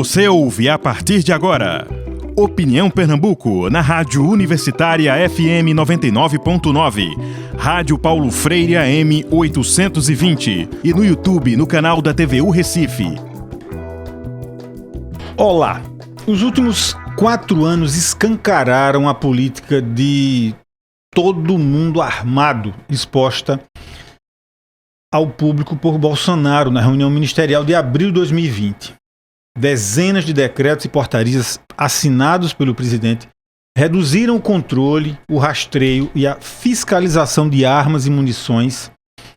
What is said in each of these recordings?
Você ouve a partir de agora Opinião Pernambuco, na Rádio Universitária FM 99.9, Rádio Paulo Freire AM 820 e no YouTube, no canal da TVU Recife. Olá! Os últimos 4 anos escancararam a política de todo mundo armado exposta ao público por Bolsonaro na reunião ministerial de abril de 2020. Dezenas de decretos e portarias assinados pelo presidente reduziram o controle, o rastreio e a fiscalização de armas e munições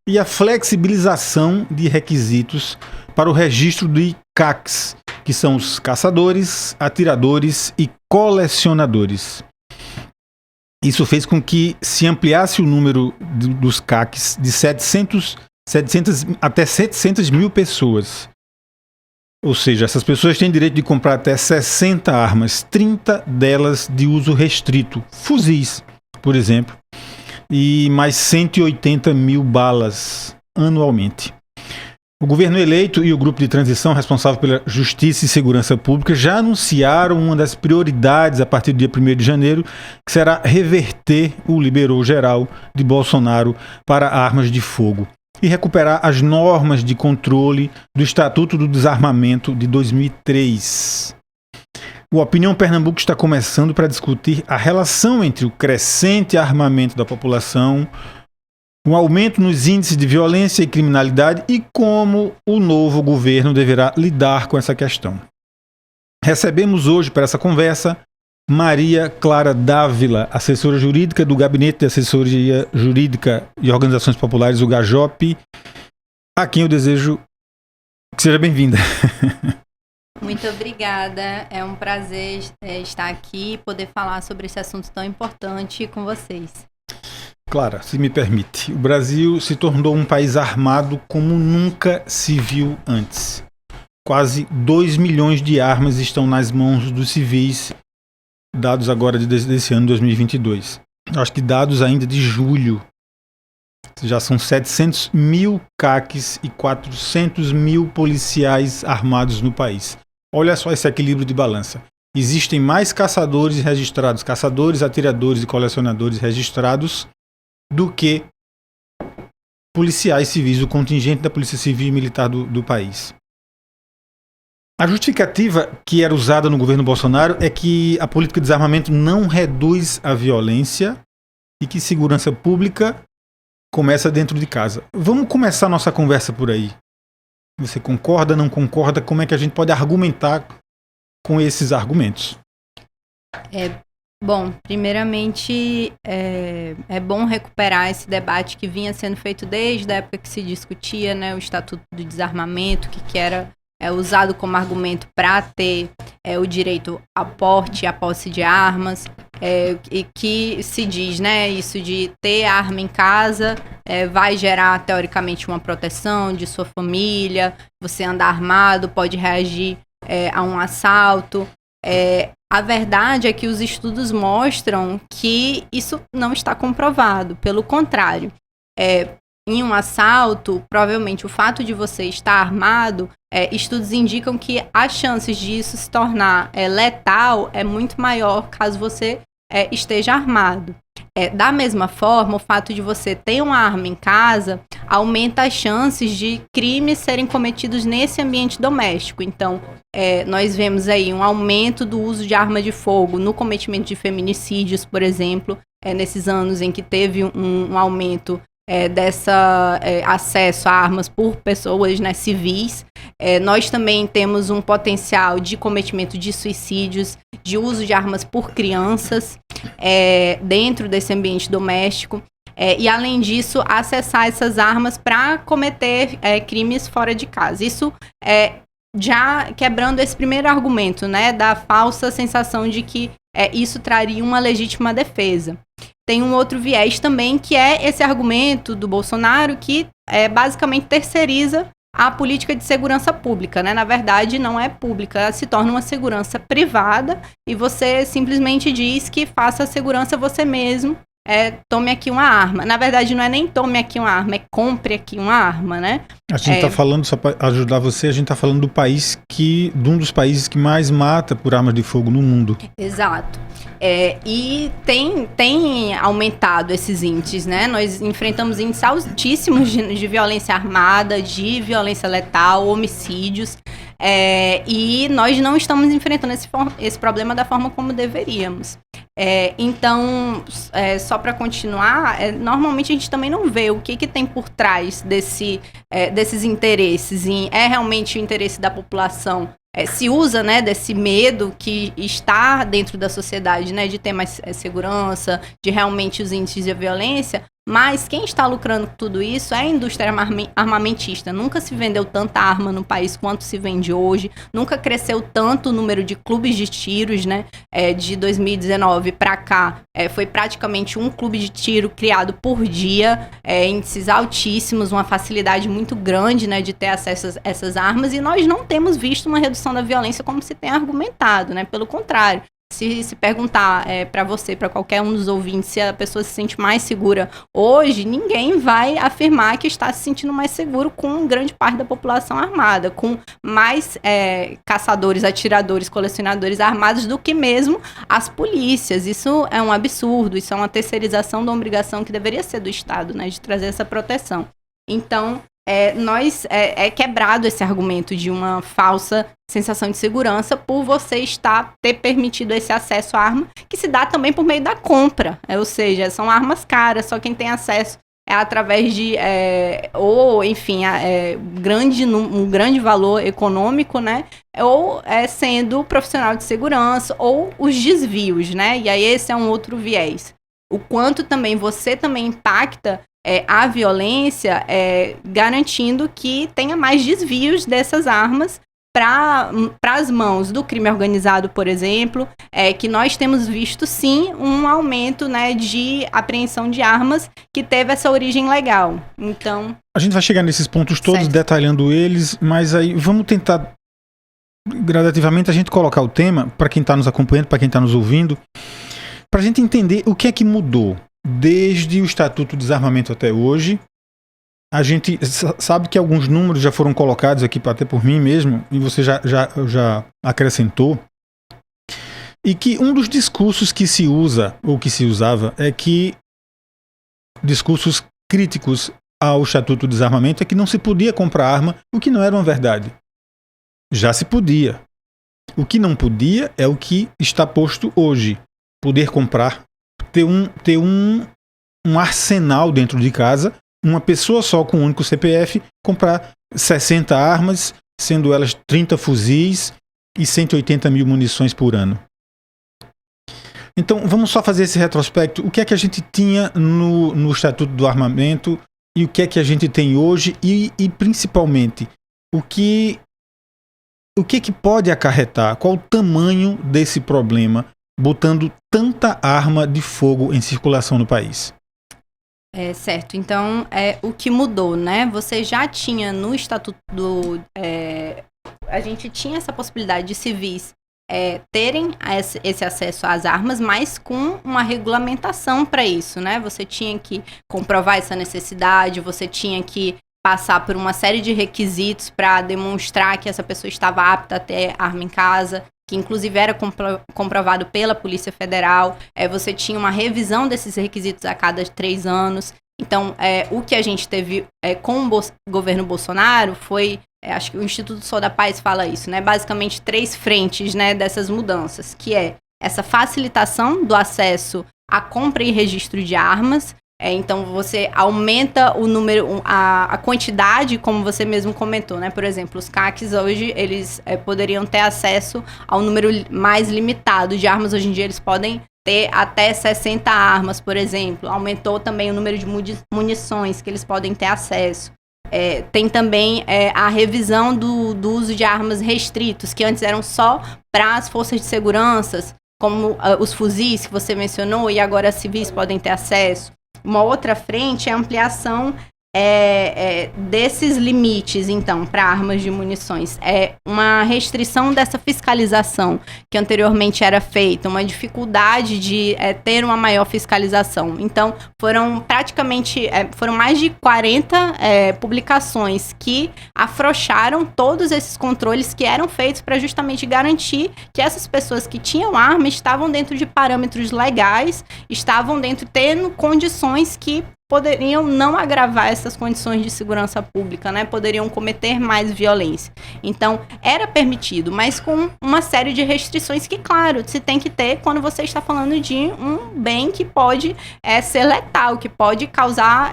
e a flexibilização de requisitos para o registro de CACs, que são os caçadores, atiradores e colecionadores. Isso fez com que se ampliasse o número dos CACs de 700 até 700 mil pessoas. Ou seja, essas pessoas têm direito de comprar até 60 armas, 30 delas de uso restrito, fuzis, por exemplo, e mais 180 mil balas anualmente. O governo eleito e o grupo de transição responsável pela Justiça e Segurança Pública já anunciaram uma das prioridades a partir do dia 1º de janeiro, que será reverter o liberou geral de Bolsonaro para armas de fogo e recuperar as normas de controle do Estatuto do Desarmamento de 2003. O Opinião Pernambuco está começando para discutir a relação entre o crescente armamento da população, um aumento nos índices de violência e criminalidade e como o novo governo deverá lidar com essa questão. Recebemos hoje para essa conversa Maria Clara Dávila, assessora jurídica do Gabinete de Assessoria Jurídica e Organizações Populares, o GAJOP, a quem eu desejo que seja bem-vinda. Muito obrigada, é um prazer estar aqui e poder falar sobre esse assunto tão importante com vocês. Clara, se me permite, o Brasil se tornou um país armado como nunca se viu antes. Quase 2 milhões de armas estão nas mãos dos civis, dados agora desse ano, 2022. Acho que dados ainda de julho, já são 700 mil CACs e 400 mil policiais armados no país. Olha só esse equilíbrio de balança. Existem mais caçadores registrados, caçadores, atiradores e colecionadores registrados do que policiais civis, o contingente da Polícia Civil e Militar do país. A justificativa que era usada no governo Bolsonaro é que a política de desarmamento não reduz a violência e que segurança pública começa dentro de casa. Vamos começar nossa conversa por aí. Você concorda, não concorda? Como é que a gente pode argumentar com esses argumentos? Bom, primeiramente é bom recuperar esse debate que vinha sendo feito desde a época que se discutia, né, o Estatuto do Desarmamento, que era usado como argumento para ter o direito ao porte e à posse de armas, e que se diz, né, isso de ter arma em casa vai gerar, teoricamente, uma proteção de sua família, você andar armado, pode reagir a um assalto. A verdade é que os estudos mostram que isso não está comprovado, pelo contrário. Em um assalto, provavelmente o fato de você estar armado, estudos indicam que as chances disso se tornar letal é muito maior caso você esteja armado. Da mesma forma, o fato de você ter uma arma em casa aumenta as chances de crimes serem cometidos nesse ambiente doméstico. Então, nós vemos aí um aumento do uso de arma de fogo no cometimento de feminicídios, por exemplo, nesses anos em que teve um aumento dessa acesso a armas por pessoas, né, civis. Nós também temos um potencial de cometimento de suicídios, de uso de armas por crianças dentro desse ambiente doméstico. E, além disso, acessar essas armas para cometer crimes fora de casa. Isso já quebrando esse primeiro argumento, né, da falsa sensação de que isso traria uma legítima defesa. Tem um outro viés também, que é esse argumento do Bolsonaro que basicamente terceiriza a política de segurança pública, né? Na verdade, não é pública, ela se torna uma segurança privada e você simplesmente diz que faça a segurança você mesmo tome aqui uma arma. Na verdade, não é nem tome aqui uma arma, é compre aqui uma arma, né? A gente está falando, só para ajudar você, a gente está falando de um dos países que mais mata por armas de fogo no mundo. Exato. E tem aumentado esses índices, né? Nós enfrentamos índices altíssimos de violência armada, de violência letal, homicídios, e nós não estamos enfrentando esse problema da forma como deveríamos. Então, só para continuar, normalmente a gente também não vê o que tem por trás desses interesses. É realmente o interesse da população, se usa, né, desse medo que está dentro da sociedade, né, de ter mais segurança, de realmente os índices de violência, mas quem está lucrando com tudo isso é a indústria armamentista. Nunca se vendeu tanta arma no país quanto se vende hoje, nunca cresceu tanto o número de clubes de tiros, né, de 2019 para cá, foi praticamente um clube de tiro criado por dia, índices altíssimos, uma facilidade muito grande, né, de ter acesso a essas armas, e nós não temos visto uma redução da violência como se tem argumentado, né, pelo contrário. Se perguntar para você, para qualquer um dos ouvintes, se a pessoa se sente mais segura hoje, ninguém vai afirmar que está se sentindo mais seguro com grande parte da população armada, com mais caçadores, atiradores, colecionadores armados do que mesmo as polícias. Isso é um absurdo, isso é uma terceirização da obrigação que deveria ser do Estado, né, de trazer essa proteção. Então, é quebrado esse argumento de uma falsa sensação de segurança por você ter permitido esse acesso à arma, que se dá também por meio da compra, ou seja, são armas caras, só quem tem acesso através de, um grande valor econômico, né, ou sendo profissional de segurança, ou os desvios, né, e aí esse é um outro viés. O quanto também você também impacta a violência, garantindo que tenha mais desvios dessas armas para as mãos do crime organizado, por exemplo, que nós temos visto, sim, um aumento, né, de apreensão de armas que teve essa origem legal. Então, a gente vai chegar nesses pontos todos, certo, detalhando eles, mas aí vamos tentar gradativamente a gente colocar o tema para quem está nos acompanhando, para quem está nos ouvindo, para a gente entender o que é que mudou desde o Estatuto de Desarmamento até hoje. A gente sabe que alguns números já foram colocados aqui, até por mim mesmo, e você já acrescentou, e que um dos discursos que se usa, ou que se usava, discursos críticos ao Estatuto de Desarmamento, é que não se podia comprar arma, o que não era uma verdade. Já se podia. O que não podia é o que está posto hoje. Poder comprar, ter um arsenal dentro de casa, uma pessoa só com um único CPF, comprar 60 armas, sendo elas 30 fuzis e 180 mil munições por ano. Então, vamos só fazer esse retrospecto. O que é que a gente tinha no Estatuto do Armamento e o que é que a gente tem hoje e principalmente, o que pode acarretar? Qual o tamanho desse problema botando tanta arma de fogo em circulação no país? Certo. Então, o que mudou, né? Você já tinha no Estatuto a gente tinha essa possibilidade de civis terem esse acesso às armas, mas com uma regulamentação para isso, né? Você tinha que comprovar essa necessidade, você tinha que passar por uma série de requisitos para demonstrar que essa pessoa estava apta a ter arma em casa, que inclusive era comprovado pela Polícia Federal. Você tinha uma revisão desses requisitos a cada 3 anos. Então, o que a gente teve com o governo Bolsonaro foi, acho que o Instituto Sou da Paz fala isso, né? Basicamente 3 frentes, né, dessas mudanças, que é essa facilitação do acesso à compra e registro de armas. Então, você aumenta o número, a quantidade, como você mesmo comentou, né? Por exemplo, os CACs hoje, eles poderiam ter acesso ao número mais limitado de armas. Hoje em dia, eles podem ter até 60 armas, por exemplo. Aumentou também o número de munições que eles podem ter acesso. Tem também a revisão do uso de armas restritos, que antes eram só para as forças de segurança, como os fuzis que você mencionou, e agora civis podem ter acesso. Uma outra frente é a ampliação desses limites, então, para armas de munições, é uma restrição dessa fiscalização que anteriormente era feita, uma dificuldade de ter uma maior fiscalização. Então, foram mais de 40 publicações que afrouxaram todos esses controles que eram feitos para justamente garantir que essas pessoas que tinham arma estavam dentro de parâmetros legais, estavam tendo condições que poderiam não agravar essas condições de segurança pública, né? Poderiam cometer mais violência. Então, era permitido, mas com uma série de restrições que, claro, se tem que ter quando você está falando de um bem que pode ser letal, que pode causar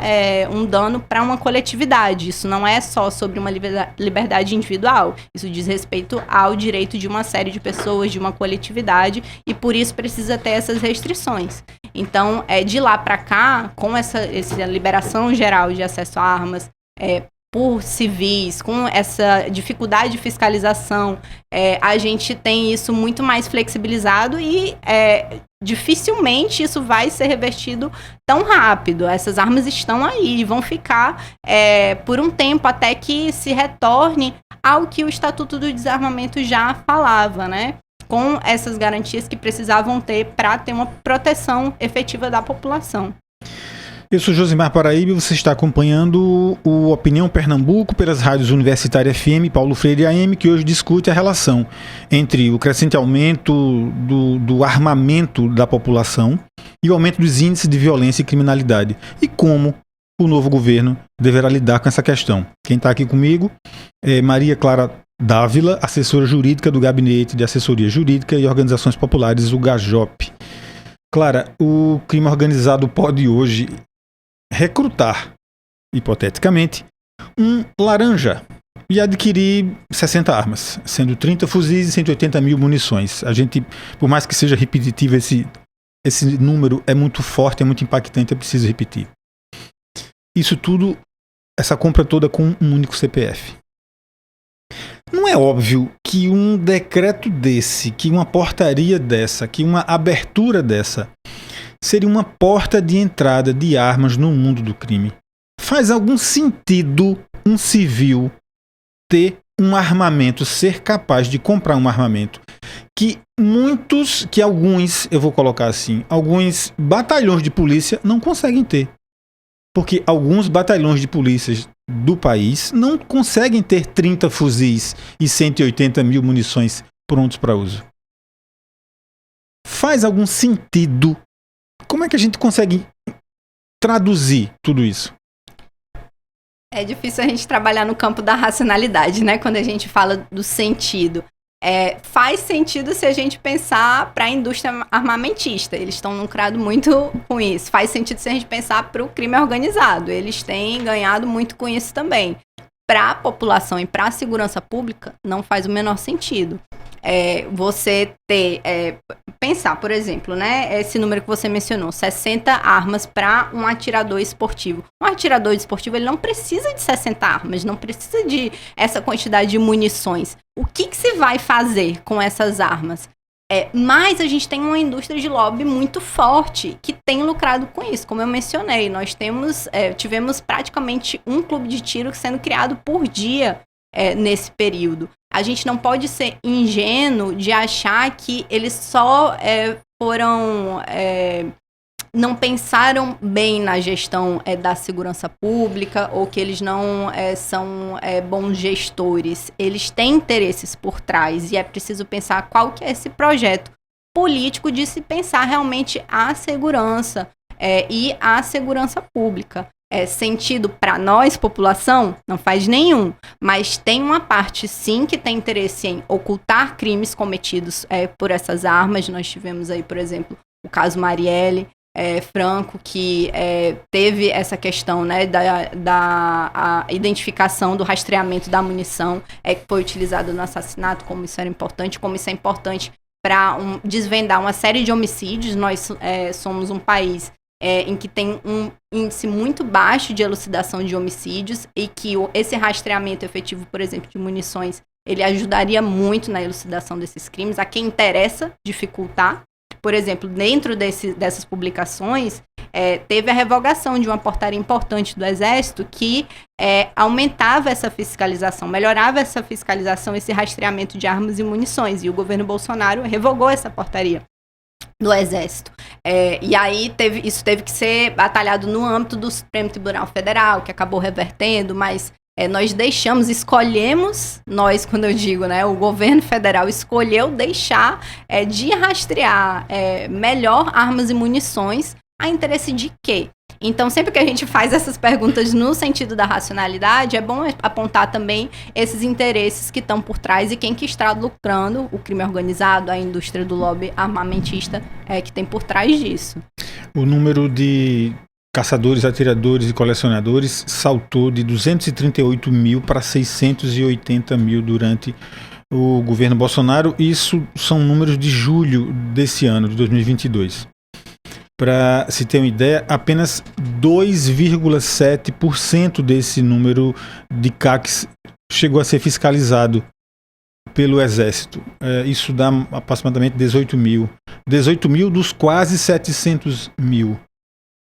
um dano para uma coletividade. Isso não é só sobre uma liberdade individual. Isso diz respeito ao direito de uma série de pessoas, de uma coletividade, e por isso precisa ter essas restrições. Então, de lá para cá, com essa liberação geral de acesso a armas por civis, com essa dificuldade de fiscalização, a gente tem isso muito mais flexibilizado e dificilmente isso vai ser revertido tão rápido. Essas armas estão aí, vão ficar por um tempo até que se retorne ao que o Estatuto do Desarmamento já falava, né? Com essas garantias que precisavam ter para ter uma proteção efetiva da população. Eu sou Josimar Paraíba e você está acompanhando o Opinião Pernambuco pelas rádios Universitária FM e Paulo Freire AM, que hoje discute a relação entre o crescente aumento do armamento da população e o aumento dos índices de violência e criminalidade, e como o novo governo deverá lidar com essa questão. Quem está aqui comigo é Maria Clara Dávila, assessora jurídica do Gabinete de Assessoria Jurídica e Organizações Populares, o GAJOP. Clara, o crime organizado pode hoje recrutar, hipoteticamente, um laranja e adquirir 60 armas, sendo 30 fuzis e 180 mil munições. A gente, por mais que seja repetitivo, esse número é muito forte, é muito impactante, é preciso repetir. Isso tudo, essa compra toda com um único CPF. Não é óbvio que um decreto desse, que uma portaria dessa, que uma abertura dessa, seria uma porta de entrada de armas no mundo do crime? Faz algum sentido um civil ter um armamento, ser capaz de comprar um armamento que alguns, eu vou colocar assim, alguns batalhões de polícia não conseguem ter? Porque alguns batalhões de polícias do país não conseguem ter 30 fuzis e 180 mil munições prontos para uso. Faz algum sentido? Como é que a gente consegue traduzir tudo isso? É difícil a gente trabalhar no campo da racionalidade, né? Quando a gente fala do sentido. Faz sentido se a gente pensar para a indústria armamentista. Eles estão lucrando muito com isso. Faz sentido se a gente pensar para o crime organizado. Eles têm ganhado muito com isso também. Para a população e para a segurança pública, não faz o menor sentido. Você pensar, por exemplo, né, esse número que você mencionou, 60 armas para um atirador esportivo. Um atirador esportivo, ele não precisa de 60 armas, não precisa de essa quantidade de munições. O que se vai fazer com essas armas? Mas a gente tem uma indústria de lobby muito forte que tem lucrado com isso. Como eu mencionei, nós tivemos praticamente um clube de tiro sendo criado por dia nesse período. A gente não pode ser ingênuo de achar que eles só não pensaram bem na gestão da segurança pública ou que eles não são bons gestores. Eles têm interesses por trás e é preciso pensar qual que é esse projeto político de se pensar realmente a segurança e a segurança pública. Sentido para nós, população, não faz nenhum, mas tem uma parte sim que tem interesse em ocultar crimes cometidos por essas armas. Nós tivemos aí, por exemplo, o caso Marielle Franco, que teve essa questão, né, da identificação do rastreamento da munição que foi utilizada no assassinato, como isso era importante, como isso é importante para desvendar uma série de homicídios. Nós somos um país em que tem um índice muito baixo de elucidação de homicídios e que esse rastreamento efetivo, por exemplo, de munições, ele ajudaria muito na elucidação desses crimes. A quem interessa dificultar, por exemplo, dentro dessas publicações, teve a revogação de uma portaria importante do Exército que aumentava essa fiscalização, melhorava essa fiscalização, esse rastreamento de armas e munições, e o governo Bolsonaro revogou essa portaria do Exército. E aí isso teve que ser batalhado no âmbito do Supremo Tribunal Federal, que acabou revertendo, mas nós escolhemos, quando eu digo, né, o governo federal escolheu deixar de rastrear melhor armas e munições a interesse de quê? Então, sempre que a gente faz essas perguntas no sentido da racionalidade, é bom apontar também esses interesses que estão por trás e quem que está lucrando, o crime organizado, a indústria do lobby armamentista que tem por trás disso. O número de caçadores, atiradores e colecionadores saltou de 238 mil para 680 mil durante o governo Bolsonaro. Isso são números de julho desse ano, de 2022. Para se ter uma ideia, apenas 2,7% desse número de CACs chegou a ser fiscalizado pelo Exército. Isso dá aproximadamente 18 mil. 18 mil dos quase 700 mil.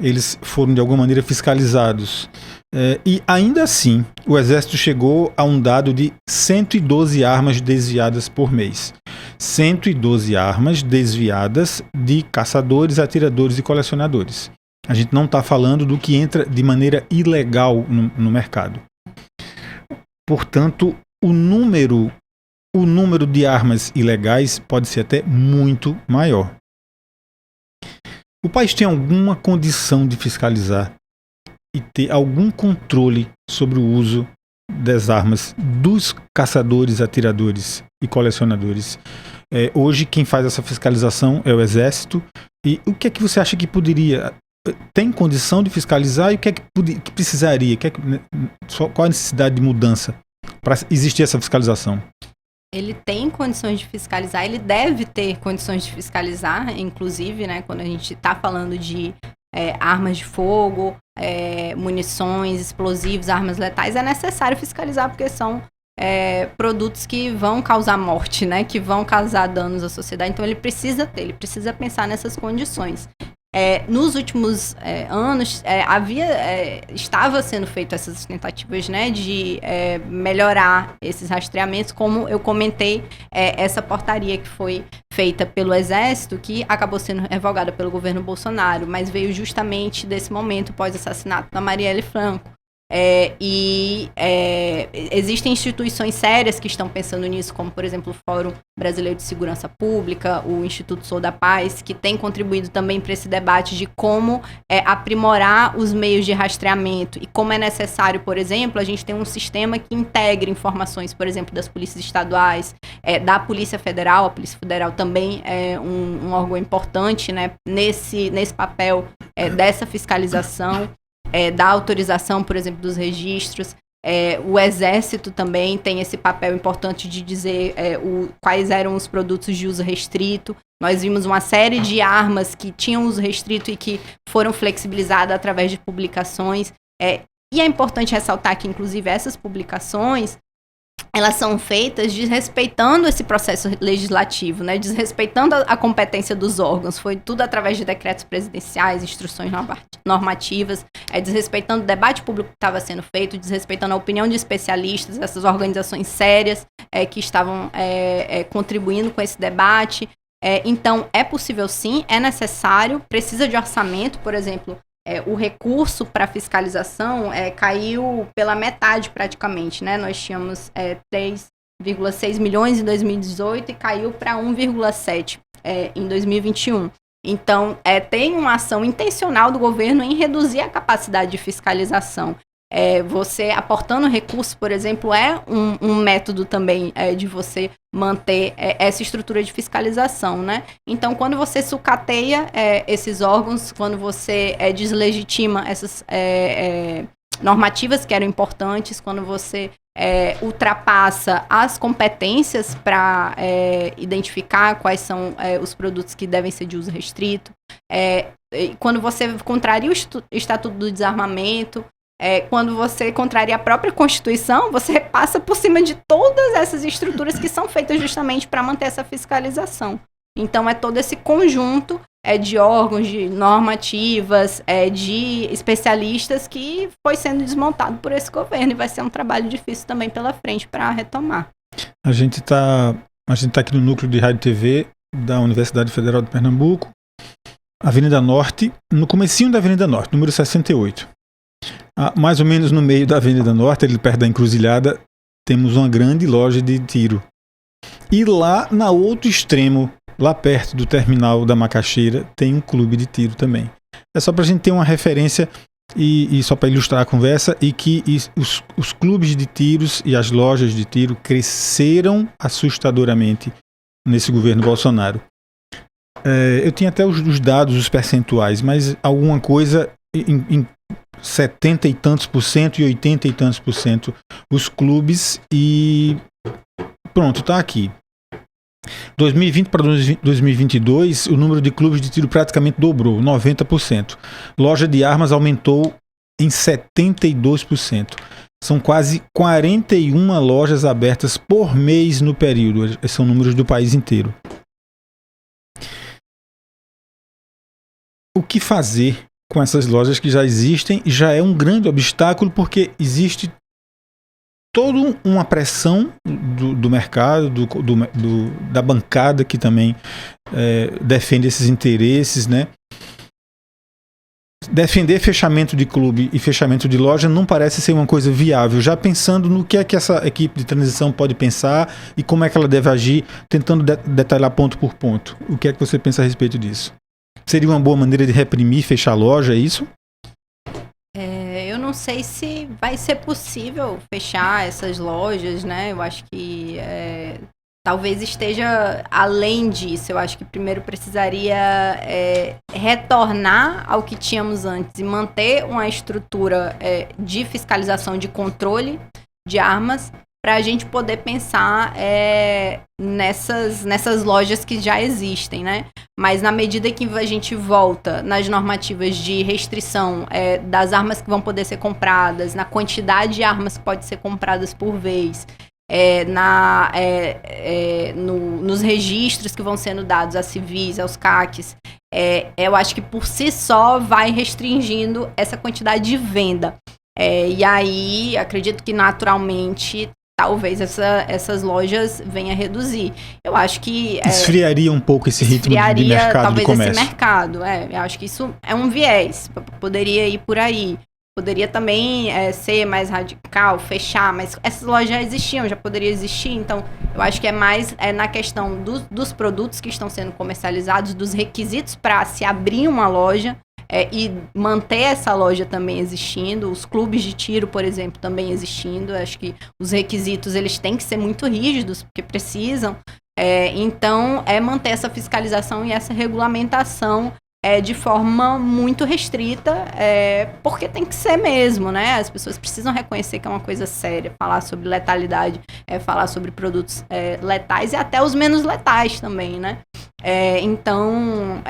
Eles foram de alguma maneira fiscalizados. E ainda assim, o Exército chegou a um dado de 112 armas desviadas por mês. 112 armas desviadas de caçadores, atiradores e colecionadores. A gente não está falando do que entra de maneira ilegal no mercado. Portanto, o número de armas ilegais pode ser até muito maior. O país tem alguma condição de fiscalizar e ter algum controle sobre o uso das armas dos caçadores, atiradores e colecionadores? Hoje quem faz essa fiscalização é o Exército. E o que é que você acha que poderia... Tem condição de fiscalizar e o que é que precisaria? Qual a necessidade de mudança para existir essa fiscalização? Ele tem condições de fiscalizar, ele deve ter condições de fiscalizar, inclusive, né, quando a gente está falando de armas de fogo, munições, explosivos, armas letais, é necessário fiscalizar porque são produtos que vão causar morte, né, que vão causar danos à sociedade. Então ele precisa pensar nessas condições. Nos últimos anos, estava sendo feito essas tentativas, né, de melhorar esses rastreamentos, como eu comentei, essa portaria que foi feita pelo Exército, que acabou sendo revogada pelo governo Bolsonaro, mas veio justamente desse momento pós-assassinato da Marielle Franco. Existem instituições sérias que estão pensando nisso, como, por exemplo, o Fórum Brasileiro de Segurança Pública, o Instituto Sou da Paz, que tem contribuído também para esse debate de como aprimorar os meios de rastreamento e como é necessário, por exemplo, a gente ter um sistema que integre informações, por exemplo, das polícias estaduais, da Polícia Federal. A Polícia Federal também é um órgão importante, né, nesse papel dessa fiscalização. Da autorização, por exemplo, dos registros. O Exército também tem esse papel importante de dizer quais eram os produtos de uso restrito. Nós vimos uma série de armas que tinham uso restrito e que foram flexibilizadas através de publicações. E é importante ressaltar que, inclusive, essas publicações, elas são feitas desrespeitando esse processo legislativo, né? Desrespeitando a competência dos órgãos. Foi tudo através de decretos presidenciais, instruções normativas, desrespeitando o debate público que estava sendo feito, desrespeitando a opinião de especialistas, essas organizações sérias que estavam contribuindo com esse debate. Então, é possível sim, é necessário, precisa de orçamento, por exemplo. O recurso para fiscalização caiu pela metade praticamente, né? Nós tínhamos 3,6 milhões em 2018 e caiu para 1,7 em 2021. Então, tem uma ação intencional do governo em reduzir a capacidade de fiscalização. Você aportando recursos, por exemplo, um método também de você manter essa estrutura de fiscalização, né? Então, quando você sucateia esses órgãos, quando você deslegitima essas normativas que eram importantes, quando você ultrapassa as competências para identificar quais são os produtos que devem ser de uso restrito, quando você contraria o Estatuto do Desarmamento, quando você contraria a própria Constituição, você passa por cima de todas essas estruturas que são feitas justamente para manter essa fiscalização. Então, é todo esse conjunto de órgãos, de normativas, de especialistas que foi sendo desmontado por esse governo e vai ser um trabalho difícil também pela frente para retomar. A gente tá aqui no núcleo de Rádio e TV da Universidade Federal de Pernambuco, Avenida Norte, no comecinho da Avenida Norte, número 68. Mais ou menos no meio da Avenida Norte, ali perto da encruzilhada, temos uma grande loja de tiro. E lá, no outro extremo, lá perto do terminal da Macaxeira, tem um clube de tiro também. É só para a gente ter uma referência e só para ilustrar a conversa, e que os clubes de tiros e as lojas de tiro cresceram assustadoramente nesse governo Bolsonaro. Eu tinha até os dados, os percentuais, mas alguma coisa em 70 e tantos por cento e 80 e tantos por cento os clubes, e pronto, tá aqui. 2020 para 2022, o número de clubes de tiro praticamente dobrou, 90%. Loja de armas aumentou em 72%. São quase 41 lojas abertas por mês no período. Esses são números do país inteiro. O que fazer com essas lojas que já existem? Já é um grande obstáculo, porque existe toda uma pressão do mercado, da bancada que também defende esses interesses, né? Defender fechamento de clube e fechamento de loja não parece ser uma coisa viável, já pensando no que é que essa equipe de transição pode pensar e como é que ela deve agir, tentando detalhar ponto por ponto. O que é que você pensa a respeito disso? Seria uma boa maneira de reprimir, fechar a loja, é isso? Eu não sei se vai ser possível fechar essas lojas, né? Eu acho que talvez esteja além disso. Eu acho que primeiro precisaria retornar ao que tínhamos antes e manter uma estrutura de fiscalização, de controle de armas, para a gente poder pensar nessas lojas que já existem, né? Mas na medida que a gente volta nas normativas de restrição das armas que vão poder ser compradas, na quantidade de armas que pode ser compradas por vez, nos registros que vão sendo dados a civis, aos CACs, eu acho que por si só vai restringindo essa quantidade de venda. E aí, acredito que naturalmente talvez essas lojas venham a reduzir. Eu acho que esfriaria um pouco esse ritmo de mercado, talvez, de comércio. Esse mercado. Eu acho que isso é um viés. Poderia ir por aí. Poderia também ser mais radical, fechar, mas essas lojas já existiam, já poderia existir. Então, eu acho que é mais na questão dos produtos que estão sendo comercializados, dos requisitos para se abrir uma loja, e manter essa loja também existindo, os clubes de tiro, por exemplo, também existindo. Acho que os requisitos eles têm que ser muito rígidos, porque precisam. Então, manter essa fiscalização e essa regulamentação de forma muito restrita, porque tem que ser mesmo, né? As pessoas precisam reconhecer que é uma coisa séria, falar sobre letalidade, falar sobre produtos letais e até os menos letais também, né? Então,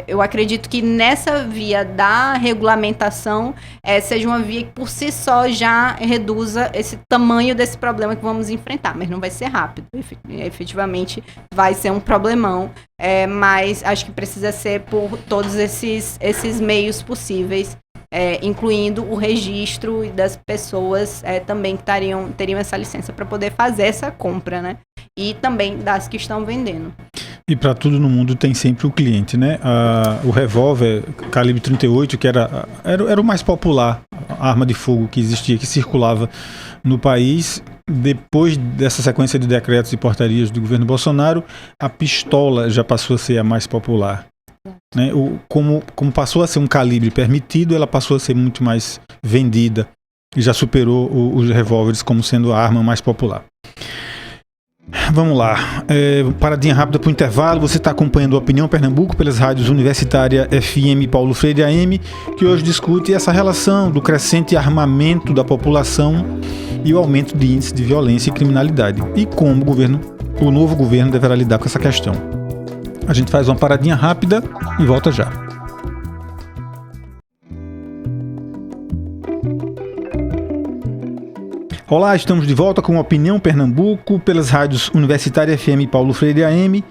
eu acredito que nessa via da regulamentação seja uma via que por si só já reduza esse tamanho desse problema que vamos enfrentar, mas não vai ser rápido, efetivamente vai ser um problemão, mas acho que precisa ser por todos esses meios possíveis, incluindo o registro das pessoas também que teriam essa licença para poder fazer essa compra, né? E também das que estão vendendo. E para tudo no mundo tem sempre o cliente, né? O revólver calibre 38, que era o mais popular, a arma de fogo que existia, que circulava no país. Depois dessa sequência de decretos e portarias do governo Bolsonaro, a pistola já passou a ser a mais popular. Né? Como passou a ser um calibre permitido, ela passou a ser muito mais vendida e já superou os revólveres como sendo a arma mais popular. Vamos lá, paradinha rápida para o intervalo. Você está acompanhando a Opinião Pernambuco pelas rádios Universitária FM Paulo Freire AM, que hoje discute essa relação do crescente armamento da população e o aumento de índice de violência e criminalidade, e como o novo governo deverá lidar com essa questão. A gente faz uma paradinha rápida e volta já. Olá, estamos de volta com Opinião Pernambuco pelas rádios Universitária FM e Paulo Freire AM,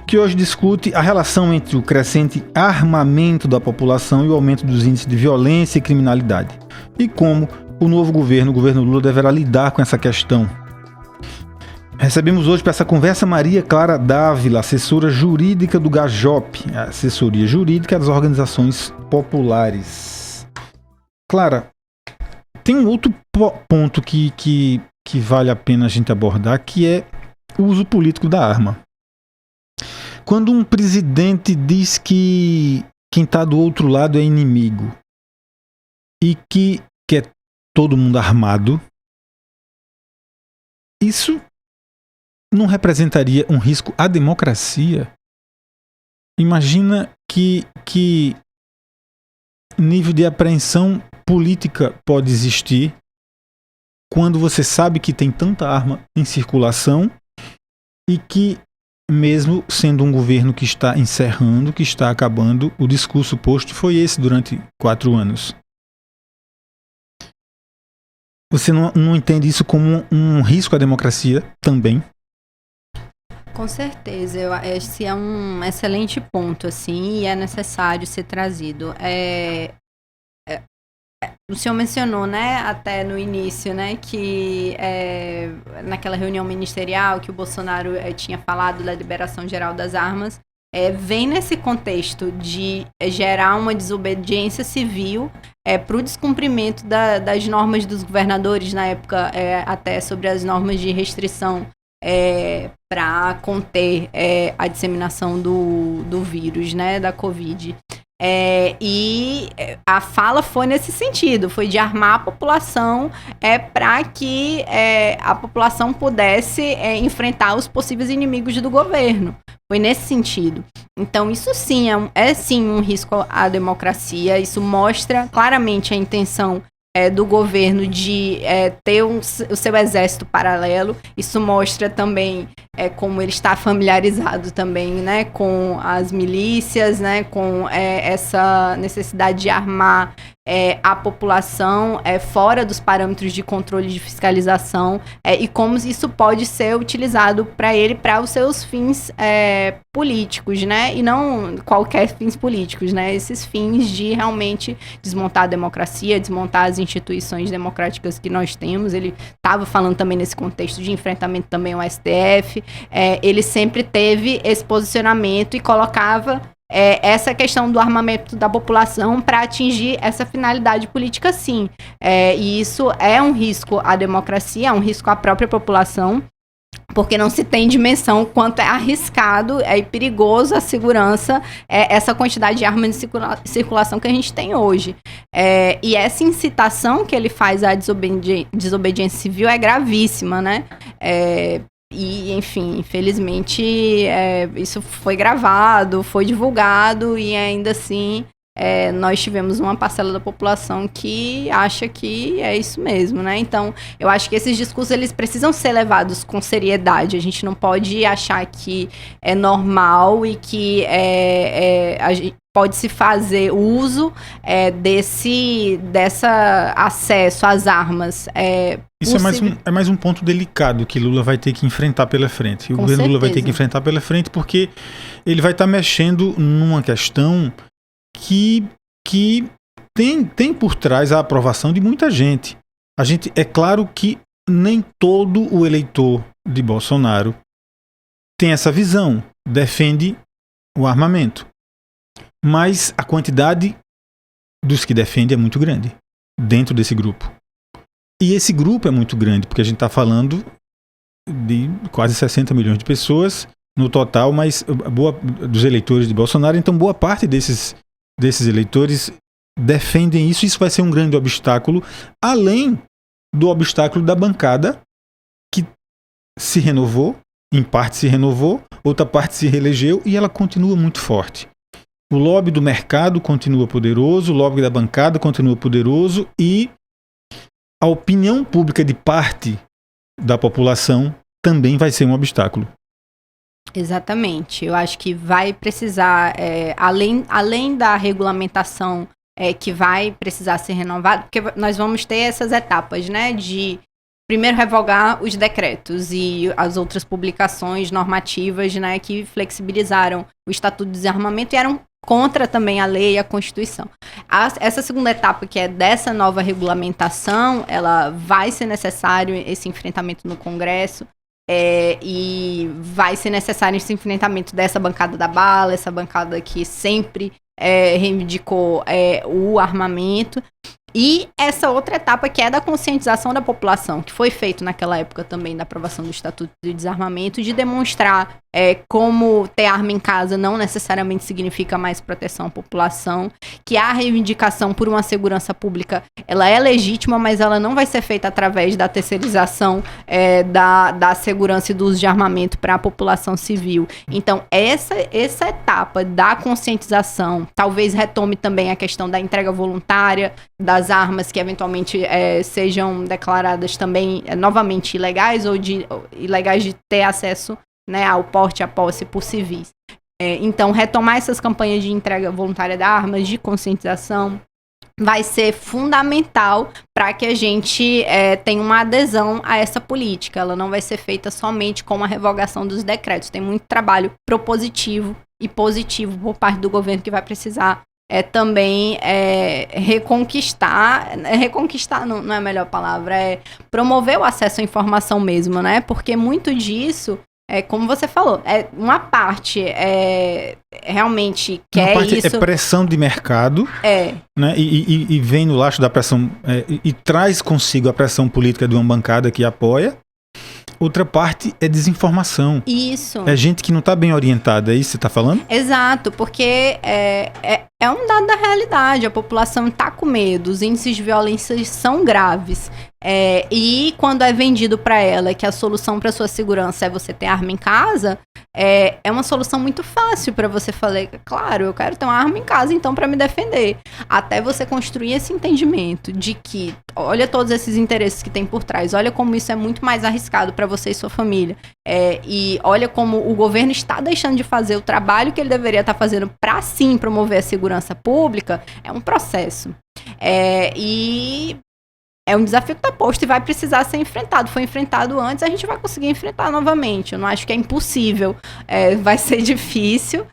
que hoje discute a relação entre o crescente armamento da população e o aumento dos índices de violência e criminalidade, e como o novo governo, o governo Lula, deverá lidar com essa questão. Recebemos hoje para essa conversa Maria Clara Dávila, assessora jurídica do GAJOP, a assessoria jurídica das organizações populares. Clara, tem um outro ponto que vale a pena a gente abordar, que é o uso político da arma. Quando um presidente diz que quem está do outro lado é inimigo e que quer todo mundo armado, isso não representaria um risco à democracia? Imagina que nível de apreensão política pode existir quando você sabe que tem tanta arma em circulação e que, mesmo sendo um governo que está encerrando, que está acabando, o discurso posto foi esse durante 4 anos. Você não entende isso como um risco à democracia também? Com certeza, esse é um excelente ponto, assim, e é necessário ser trazido. O senhor mencionou, né, até no início, né, que naquela reunião ministerial que o Bolsonaro tinha falado da liberação geral das armas, vem nesse contexto de gerar uma desobediência civil para o descumprimento das normas dos governadores, na época até sobre as normas de restrição para conter a disseminação do vírus, né, da Covid. E a fala foi nesse sentido, foi de armar a população para que a população pudesse enfrentar os possíveis inimigos do governo. Foi nesse sentido. Então, isso sim é sim um risco à democracia. Isso mostra claramente a intenção do governo de ter o seu exército paralelo. Isso mostra também como ele está familiarizado também, né, com as milícias, né, com essa necessidade de armar a população fora dos parâmetros de controle de fiscalização, e como isso pode ser utilizado para os seus fins políticos, né, e não qualquer fins políticos, né, esses fins de realmente desmontar a democracia, desmontar as instituições democráticas que nós temos. Ele estava falando também nesse contexto de enfrentamento também ao STF. Ele sempre teve esse posicionamento e colocava essa questão do armamento da população para atingir essa finalidade política, sim. E isso é um risco à democracia, é um risco à própria população, porque não se tem dimensão quanto é arriscado e perigoso a segurança, essa quantidade de armas de circulação que a gente tem hoje. E essa incitação que ele faz à desobediência civil é gravíssima, né? E, enfim, infelizmente, isso foi gravado, foi divulgado e ainda assim nós tivemos uma parcela da população que acha que é isso mesmo, né? Então, eu acho que esses discursos, eles precisam ser levados com seriedade. A gente não pode achar que é normal e que a gente pode-se fazer uso dessa acesso às armas. Isso é mais um ponto delicado que Lula vai ter que enfrentar pela frente. O governo Lula vai ter que enfrentar pela frente porque ele vai estar mexendo numa questão que tem por trás a aprovação de muita gente. É claro que nem todo o eleitor de Bolsonaro tem essa visão, defende o armamento. Mas a quantidade dos que defendem é muito grande dentro desse grupo. E esse grupo é muito grande, porque a gente está falando de quase 60 milhões de pessoas no total, mas dos eleitores de Bolsonaro. Então, boa parte desses eleitores defendem isso. Isso vai ser um grande obstáculo, além do obstáculo da bancada, que se renovou, em parte se renovou, outra parte se reelegeu, e ela continua muito forte. O lobby do mercado continua poderoso, o lobby da bancada continua poderoso, e a opinião pública de parte da população também vai ser um obstáculo. Exatamente. Eu acho que vai precisar, além da regulamentação que vai precisar ser renovada, porque nós vamos ter essas etapas, né, de primeiro revogar os decretos e as outras publicações normativas, né, que flexibilizaram o Estatuto de Desarmamento e eram contra também a lei e a Constituição. Essa segunda etapa, que é dessa nova regulamentação, ela vai ser necessário esse enfrentamento no Congresso, e vai ser necessário esse enfrentamento dessa bancada da bala, essa bancada que sempre reivindicou o armamento. E essa outra etapa, que é da conscientização da população, que foi feito naquela época também da aprovação do Estatuto de Desarmamento, de demonstrar como ter arma em casa não necessariamente significa mais proteção à população, que a reivindicação por uma segurança pública, ela é legítima, mas ela não vai ser feita através da terceirização da segurança e do uso de armamento para a população civil. Então, essa etapa da conscientização, talvez retome também a questão da entrega voluntária das armas que eventualmente sejam declaradas também novamente ilegais ou ilegais de ter acesso, né, ao porte, à posse por civis. Então, retomar essas campanhas de entrega voluntária de armas, de conscientização, vai ser fundamental para que a gente tenha uma adesão a essa política. Ela não vai ser feita somente com a revogação dos decretos. Tem muito trabalho propositivo e positivo por parte do governo que vai precisar também reconquistar não é a melhor palavra, promover o acesso à informação mesmo, né? Porque muito disso, como você falou, uma parte realmente quer uma parte isso. É pressão de mercado, né? E vem no laço da pressão, e traz consigo a pressão política de uma bancada que apoia. Outra parte é desinformação. Isso. É gente que não está bem orientada, é isso que você está falando? Exato, porque é um dado da realidade. A população está com medo, os índices de violência são graves. E quando é vendido para ela que a solução para sua segurança é você ter arma em casa, é uma solução muito fácil para você falar, claro, eu quero ter uma arma em casa então para me defender. Até você construir esse entendimento de que, olha todos esses interesses que tem por trás, olha como isso é muito mais arriscado para você e sua família. E olha como o governo está deixando de fazer o trabalho que ele deveria estar fazendo para sim promover a segurança pública, é um processo. E é um desafio que está posto e vai precisar ser enfrentado. Foi enfrentado antes, a gente vai conseguir enfrentar novamente. Eu não acho que é impossível. Vai ser difícil.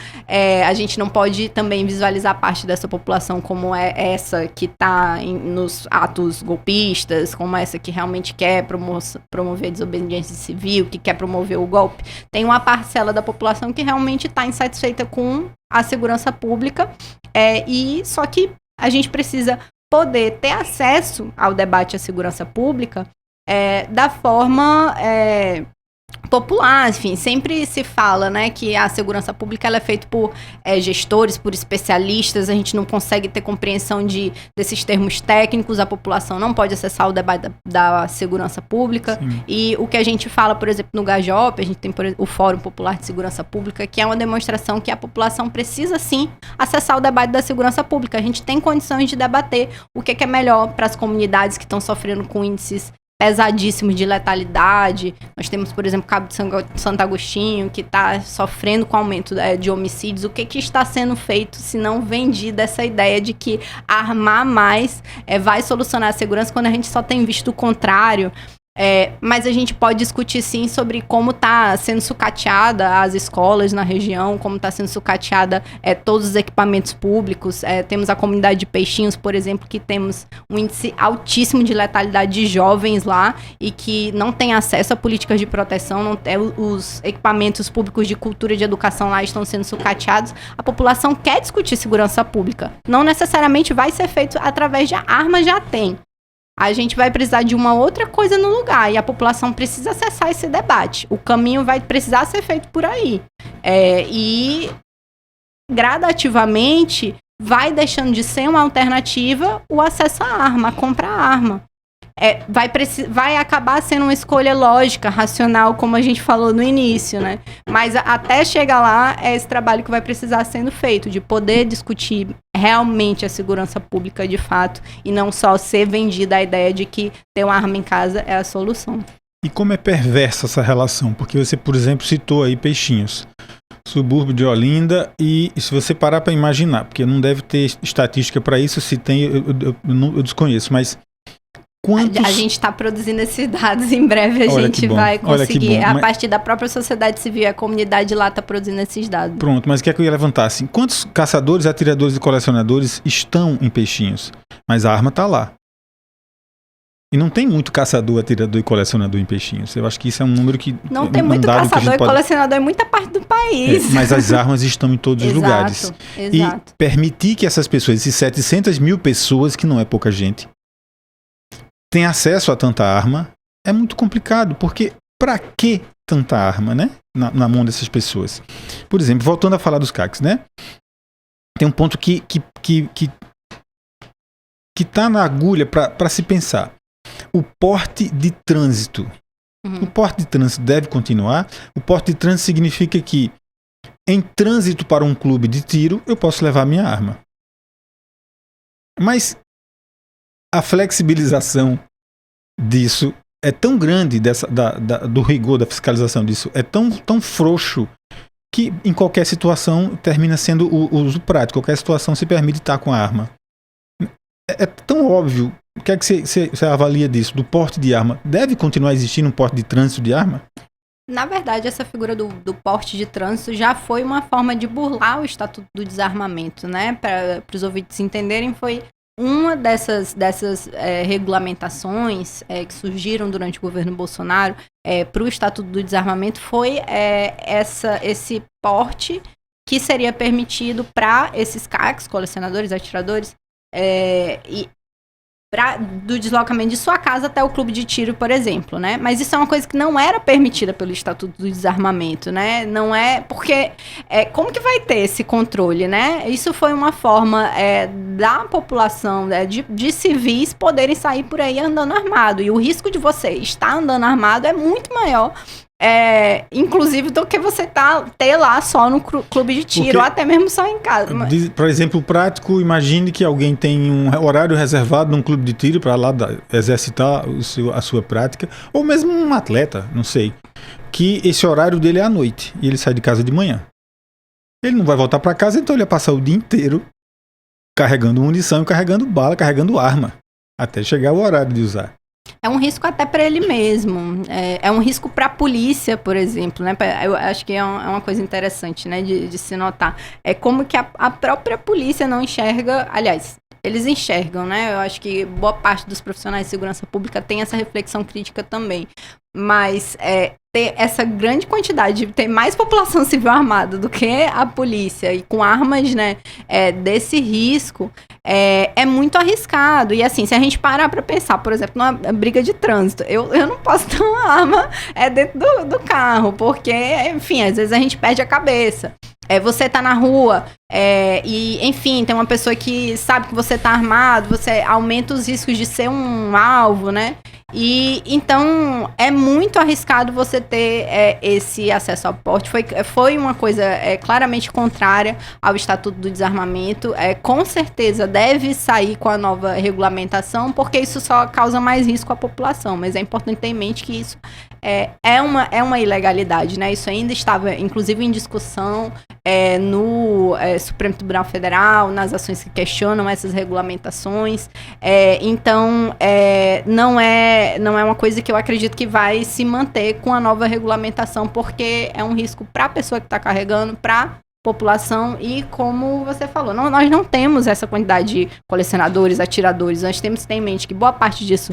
A gente não pode também visualizar parte dessa população como essa que está nos atos golpistas, como essa que realmente quer promover a desobediência civil, que quer promover o golpe. Tem uma parcela da população que realmente está insatisfeita com a segurança pública. E só que a gente precisa poder ter acesso ao debate à segurança pública da forma popular. Enfim, sempre se fala, né, que a segurança pública ela é feita por gestores, por especialistas, a gente não consegue ter compreensão desses termos técnicos, a população não pode acessar o debate da segurança pública. Sim. E o que a gente fala, por exemplo, no GAJOP, a gente tem o Fórum Popular de Segurança Pública, que é uma demonstração que a população precisa, sim, acessar o debate da segurança pública. A gente tem condições de debater o que é melhor para as comunidades que estão sofrendo com índices pesadíssimos de letalidade. Nós temos, por exemplo, o Cabo de Santo Agostinho, que está sofrendo com o aumento de homicídios. O que está sendo feito se não vendida essa ideia de que armar mais vai solucionar a segurança, quando a gente só tem visto o contrário? Mas a gente pode discutir sim sobre como está sendo sucateada as escolas na região, como está sendo sucateada todos os equipamentos públicos. Temos a comunidade de Peixinhos, por exemplo, que temos um índice altíssimo de letalidade de jovens lá e que não tem acesso a políticas de proteção, os equipamentos públicos de cultura e de educação lá estão sendo sucateados. A população quer discutir segurança pública. Não necessariamente vai ser feito através de armas, já tem. A gente vai precisar de uma outra coisa no lugar e a população precisa acessar esse debate. O caminho vai precisar ser feito por aí. E gradativamente vai deixando de ser uma alternativa o acesso à arma, a comprar arma. Vai acabar sendo uma escolha lógica, racional, como a gente falou no início, né? Mas até chegar lá, é esse trabalho que vai precisar sendo feito, de poder discutir realmente a segurança pública de fato, e não só ser vendida a ideia de que ter uma arma em casa é a solução. E como é perversa essa relação? Porque você, por exemplo, citou aí Peixinhos, subúrbio de Olinda, e se você parar para imaginar, porque não deve ter estatística para isso, se tem, eu desconheço, mas quantos... A gente está produzindo esses dados, em breve a gente vai conseguir, a partir da própria sociedade civil, a comunidade lá está produzindo esses dados. Pronto, mas o que é que eu ia levantar? Assim, quantos caçadores, atiradores e colecionadores estão em Peixinhos? Mas a arma está lá. E não tem muito caçador, atirador e colecionador em Peixinhos. Eu acho que isso é um número que... Não tem muito caçador e colecionador em muita parte do país. Mas as armas estão em todos os lugares. Exato. E permitir que essas pessoas, esses 700 mil pessoas, que não é pouca gente, tenham acesso a tanta arma, é muito complicado. Porque para que tanta arma, né? Na mão dessas pessoas. Por exemplo, voltando a falar dos CACs, né? Tem um ponto que tá na agulha para se pensar. O porte de trânsito. O porte de trânsito deve continuar. O porte de trânsito significa que, em trânsito para um clube de tiro, eu posso levar minha arma. Mas a flexibilização disso é tão grande, do rigor da fiscalização disso, é tão frouxo, que em qualquer situação termina sendo o uso prático. Qualquer situação se permite estar com a arma. É tão óbvio. O que é que você avalia disso? Do porte de arma? Deve continuar existindo um porte de trânsito de arma? Na verdade, essa figura do porte de trânsito já foi uma forma de burlar o Estatuto do Desarmamento, né? Para os ouvintes entenderem, foi uma dessas regulamentações que surgiram durante o governo Bolsonaro para o Estatuto do Desarmamento, foi esse porte que seria permitido para esses CACs, colecionadores, atiradores, do deslocamento de sua casa até o clube de tiro, por exemplo, né? Mas isso é uma coisa que não era permitida pelo Estatuto do Desarmamento, né? Não é porque... como que vai ter esse controle, né? Isso foi uma forma da população, de civis poderem sair por aí andando armado. E o risco de você estar andando armado é muito maior, inclusive, do que você ter lá só no clube de tiro, ou até mesmo só em casa. Por exemplo, prático, imagine que alguém tem um horário reservado num clube de tiro para lá exercitar a sua prática, ou mesmo um atleta, não sei, que esse horário dele é à noite e ele sai de casa de manhã. Ele não vai voltar para casa, então ele vai passar o dia inteiro carregando munição, carregando bala, carregando arma, até chegar o horário de usar. É um risco até para ele mesmo, é um risco para a polícia, por exemplo, né? Eu acho que é uma coisa interessante, né, de se notar. É como que a própria polícia não enxerga, aliás, eles enxergam, né? Eu acho que boa parte dos profissionais de segurança pública tem essa reflexão crítica também. Mas ter essa grande quantidade, ter mais população civil armada do que a polícia e com armas, né, desse risco, é muito arriscado. E assim, se a gente parar para pensar, por exemplo, numa briga de trânsito, eu não posso ter uma arma dentro do carro, porque, enfim, às vezes a gente perde a cabeça. Você tá na rua e, enfim, tem uma pessoa que sabe que você tá armado, você aumenta os riscos de ser um alvo, né? E então é muito arriscado você ter esse acesso ao porte. Foi uma coisa claramente contrária ao Estatuto do Desarmamento. Com certeza deve sair com a nova regulamentação, porque isso só causa mais risco à população. Mas é importante ter em mente que isso é uma ilegalidade, né? Isso ainda estava, inclusive, em discussão no Supremo Tribunal Federal, nas ações que questionam essas regulamentações. Então, não é uma coisa que eu acredito que vai se manter com a nova regulamentação, porque é um risco para a pessoa que está carregando, para população, e como você falou, nós não temos essa quantidade de colecionadores, atiradores. Nós temos que ter em mente que boa parte disso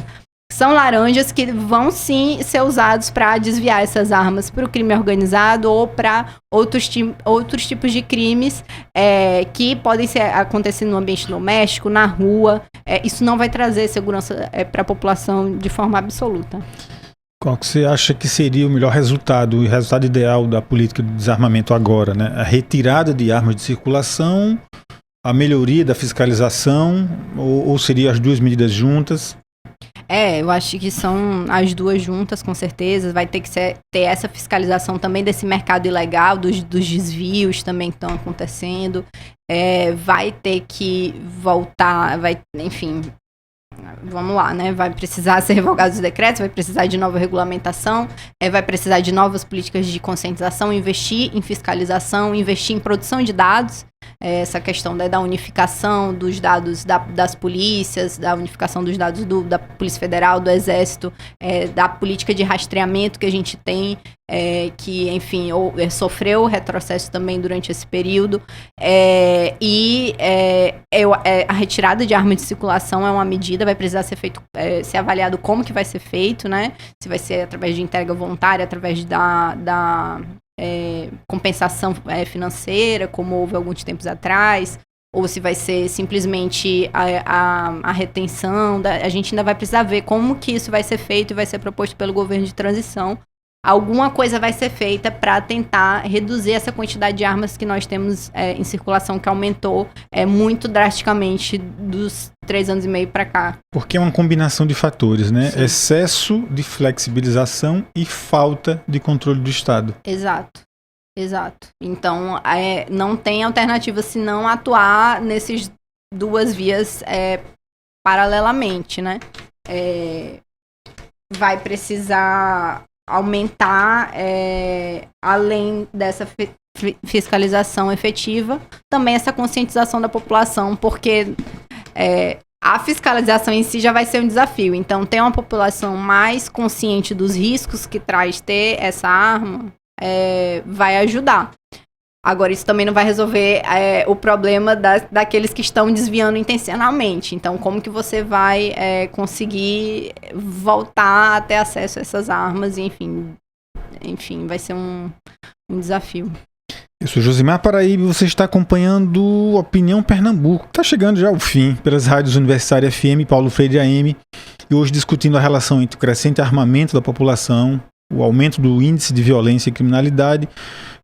são laranjas que vão sim ser usados para desviar essas armas para o crime organizado ou para outros tipos de crimes que podem acontecer no ambiente doméstico, na rua. Isso não vai trazer segurança para a população de forma absoluta. Qual que você acha que seria o melhor resultado, o resultado ideal da política de desarmamento agora, né? A retirada de armas de circulação, a melhoria da fiscalização, ou seria as duas medidas juntas? Eu acho que são as duas juntas, com certeza. Vai ter que ter essa fiscalização também desse mercado ilegal, dos desvios também que estão acontecendo. Vai ter que voltar, enfim, vamos lá, né? Vai precisar ser revogados os decretos, vai precisar de nova regulamentação, vai precisar de novas políticas de conscientização, investir em fiscalização, investir em produção de dados. essa questão da unificação dos dados das polícias, da unificação dos dados da Polícia Federal, do Exército, da política de rastreamento que a gente tem, que, enfim, sofreu retrocesso também durante esse período. A retirada de armas de circulação é uma medida, vai precisar ser avaliado como que vai ser feito, né? Se vai ser através de entrega voluntária, através da compensação financeira, como houve alguns tempos atrás, ou se vai ser simplesmente a retenção. A gente ainda vai precisar ver como que isso vai ser feito e vai ser proposto pelo governo de transição. Alguma coisa vai ser feita para tentar reduzir essa quantidade de armas que nós temos em circulação, que aumentou muito drasticamente dos 3 anos e meio para cá. Porque é uma combinação de fatores, né? Sim. Excesso de flexibilização e falta de controle do Estado. Exato. Então, não tem alternativa senão atuar nessas duas vias paralelamente, né? Vai precisar aumentar, além dessa fiscalização efetiva, também essa conscientização da população, porque a fiscalização em si já vai ser um desafio. Então, ter uma população mais consciente dos riscos que traz ter essa arma vai ajudar. Agora, isso também não vai resolver o problema daqueles que estão desviando intencionalmente. Então, como que você vai conseguir voltar a ter acesso a essas armas? E, enfim, vai ser um desafio. Eu sou Josimar Paraíba e você está acompanhando Opinião Pernambuco. Está chegando já ao fim pelas rádios Universitária FM, Paulo Freire AM, e hoje discutindo a relação entre o crescente armamento da população, o aumento do índice de violência e criminalidade,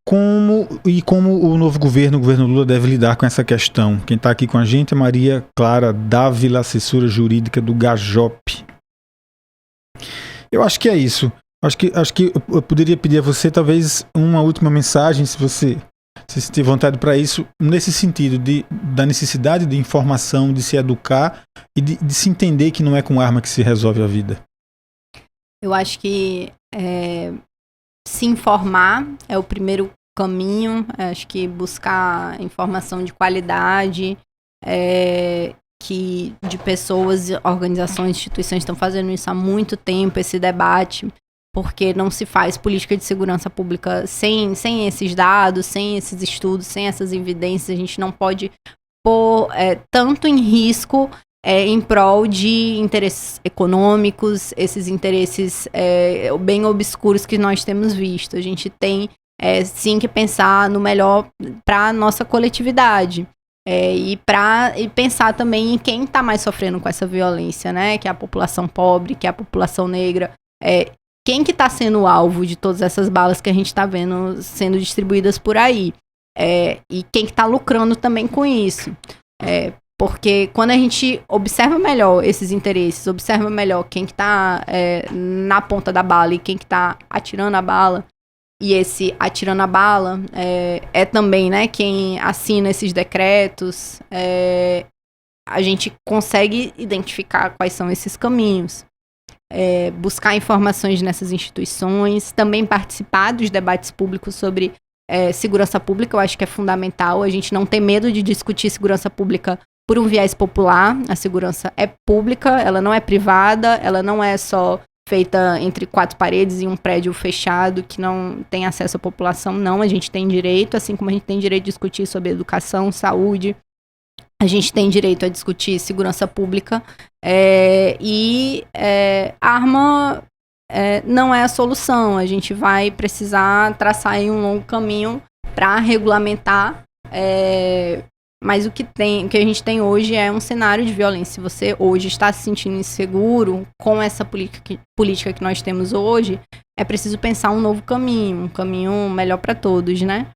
como o novo governo, o governo Lula, deve lidar com essa questão. Quem está aqui com a gente é Maria Clara Dávila, assessora jurídica do GAJOP. Eu acho que é isso. Acho que eu poderia pedir a você talvez uma última mensagem, se você tiver vontade para isso, nesse sentido da necessidade de informação, de se educar e de se entender que não é com arma que se resolve a vida. Eu acho que se informar é o primeiro caminho. Acho que buscar informação de qualidade, de pessoas, organizações, instituições estão fazendo isso há muito tempo, esse debate, porque não se faz política de segurança pública sem esses dados, sem esses estudos, sem essas evidências. A gente não pode pôr tanto em risco em prol de interesses econômicos, esses interesses bem obscuros que nós temos visto. A gente tem sim que pensar no melhor para a nossa coletividade. E pensar também em quem está mais sofrendo com essa violência, né? Que é a população pobre, que é a população negra. Quem que está sendo alvo de todas essas balas que a gente está vendo sendo distribuídas por aí? E quem que está lucrando também com isso? Porque quando a gente observa melhor esses interesses, observa melhor quem que está na ponta da bala e quem que está atirando a bala, e esse atirando a bala também, né, quem assina esses decretos, a gente consegue identificar quais são esses caminhos. Buscar informações nessas instituições, também participar dos debates públicos sobre segurança pública. Eu acho que é fundamental a gente não ter medo de discutir segurança pública por um viés popular. A segurança é pública, ela não é privada, ela não é só feita entre 4 paredes em um prédio fechado que não tem acesso à população. Não, a gente tem direito, assim como a gente tem direito de discutir sobre educação, saúde, a gente tem direito a discutir segurança pública, arma não é a solução. A gente vai precisar traçar aí um longo caminho para regulamentar, mas o que a gente tem hoje é um cenário de violência. Se você hoje está se sentindo inseguro com essa política que nós temos hoje, é preciso pensar um novo caminho, um caminho melhor para todos, né?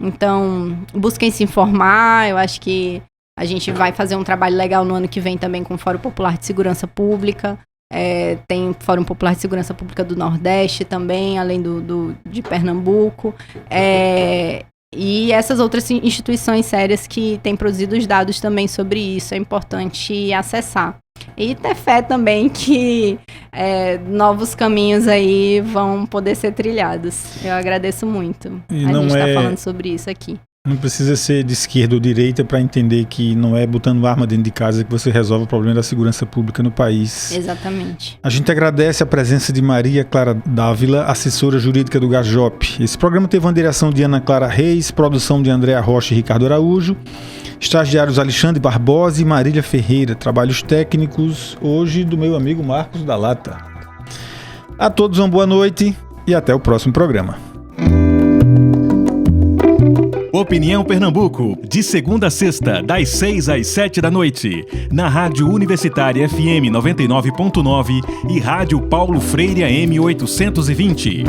Então, busquem se informar. Eu acho que a gente vai fazer um trabalho legal no ano que vem também com o Fórum Popular de Segurança Pública. Tem o Fórum Popular de Segurança Pública do Nordeste também, além de Pernambuco. E essas outras instituições sérias que têm produzido os dados também sobre isso. É importante acessar. E ter fé também que novos caminhos aí vão poder ser trilhados. Eu agradeço muito a gente estar falando sobre isso aqui. Não precisa ser de esquerda ou direita para entender que não é botando arma dentro de casa que você resolve o problema da segurança pública no país. Exatamente. A gente agradece a presença de Maria Clara Dávila, assessora jurídica do Gajop. Esse programa teve uma direção de Ana Clara Reis, produção de Andréa Rocha e Ricardo Araújo, estagiários Alexandre Barbosa e Marília Ferreira, trabalhos técnicos hoje do meu amigo Marcos da Lata. A todos uma boa noite e até o próximo programa. Opinião Pernambuco, de segunda a sexta, das 6 às 7 da noite, na Rádio Universitária FM 99.9 e Rádio Paulo Freire AM 820.